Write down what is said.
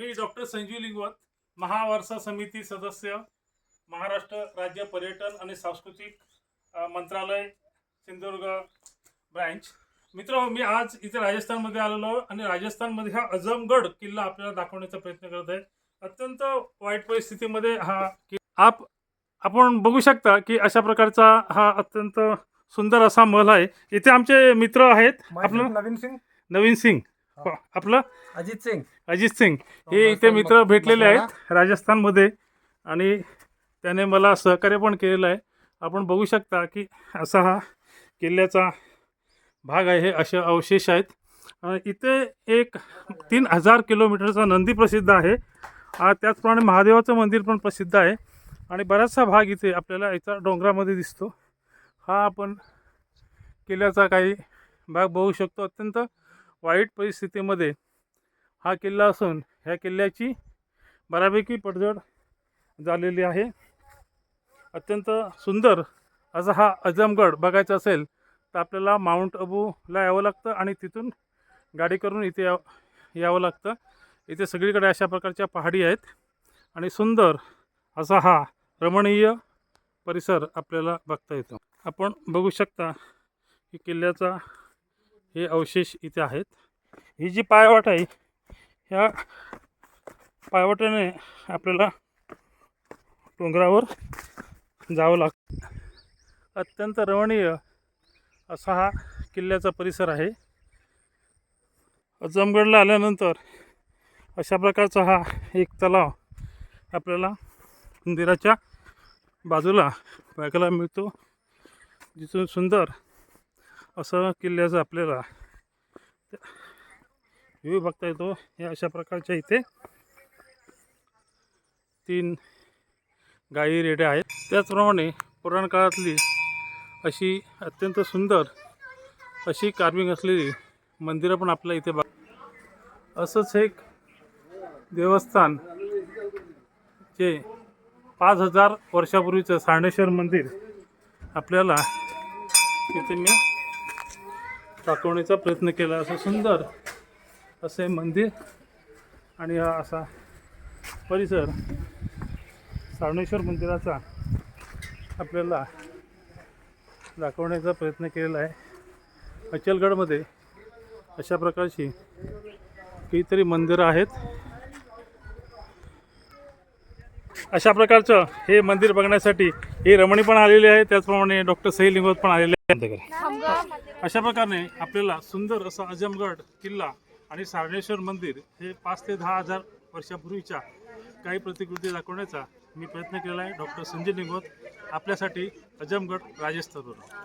मी doctor Sanjeev लिंगवत, महावारसा समिती सदस्य, महाराष्ट्र राज्य पर्यटन आणि सांस्कृतिक मंत्रालय सिंधुदुर्ग ब्रांच. मित्र, मी आज इथे राजस्थानमध्ये आलेलो आणि राजस्थानमध्ये हा अजमगड किल्ला आपल्याला दाखवण्याचा प्रयत्न करत आहे. अत्यंत वाईट परिस्थितीमध्ये हा आपण बघू शकता की अशा प्रकारचा हा अत्यंत सुंदर असा महल आहे. इथे आमचे मित्र आहेत. आपलं नवीन सिंग, आपलं अजित सिंग हे इथे मित्र भेटलेले आहेत राजस्थानमध्ये आणि त्याने मला सहकार्य पण केलेलं आहे. आपण बघू शकता की असा हा किल्ल्याचा भाग आहे. हे असे अवशेष आहेत. इथे एक 3000 किलोमीटरचा नंदी प्रसिद्ध आहे. त्याचप्रमाणे महादेवाचं मंदिर पण प्रसिद्ध आहे आणि बराचसा भाग इथे आपल्याला याचा डोंगरामध्ये दिसतो. हा आपण किल्ल्याचा काही भाग बघू शकतो. अत्यंत वाईट परिस्थितीमध्ये हा किल्ला असून ह्या किल्ल्याची बऱ्यापैकी पडझड झालेली आहे. अत्यंत सुंदर असा हा अजमगड बघायचा असेल तर आपल्याला माउंट अबूला यावं लागतं आणि तिथून गाडी करून इथे यावं लागतं. इथे सगळीकडे अशा प्रकारच्या पहाडी आहेत आणि सुंदर असा हा रमणीय परिसर आपल्याला बघता येतो. आपण बघू शकता की किल्ल्याचा हे अवशेष इथे आहेत. ही जी पायवाट आहे ह्या पायवाटेने आपल्याला डोंगरावर जावं लागतं. अत्यंत रमणीय असा हा किल्ल्याचा परिसर आहे. अजमगडला आल्यानंतर अशा प्रकारचा हा एक तलाव आपल्याला मंदिराच्या बाजूला बघायला मिळतो, जिथून सुंदर असं किल्ल्याचं आपल्याला व्ह्यू बघता येतो. हे अशा प्रकारच्या इथे 3 गायी रेड्या आहेत. त्याचप्रमाणे पुराण काळातली अशी अत्यंत सुंदर अशी कार्विंग असलेली मंदिरं पण आपल्या इथे असंच एक देवस्थान जे 5000 वर्षापूर्वीचं सारणेश्वर मंदिर आपल्याला इथे मी दाखवण्याचा प्रयत्न केला. असं सुंदर असे मंदिर आणि हा असा परिसर सारणेश्वर मंदिराचा आपल्याला दाखवण्याचा प्रयत्न केलेला आहे. अचलगडमध्ये अशा प्रकारची कितीतरी मंदिरं आहेत. अशा प्रकारचं हे मंदिर बघण्यासाठी हे रमणी पण आलेले आहे. त्याचप्रमाणे डॉक्टर संजीव लिंगवत पण आलेले आहेत. अशा प्रकारे आपल्याला सुंदर असा अजमगड किल्ला आणि सारणेश्वर मंदिर हे 5 ते 10,000 वर्षापूर्वीच्या काही प्रतिकृती दाखवण्याचा मी प्रयत्न केला आहे. डॉक्टर संजीव लिंगवत आपल्यासाठी अजमगड राजस्थानवरून.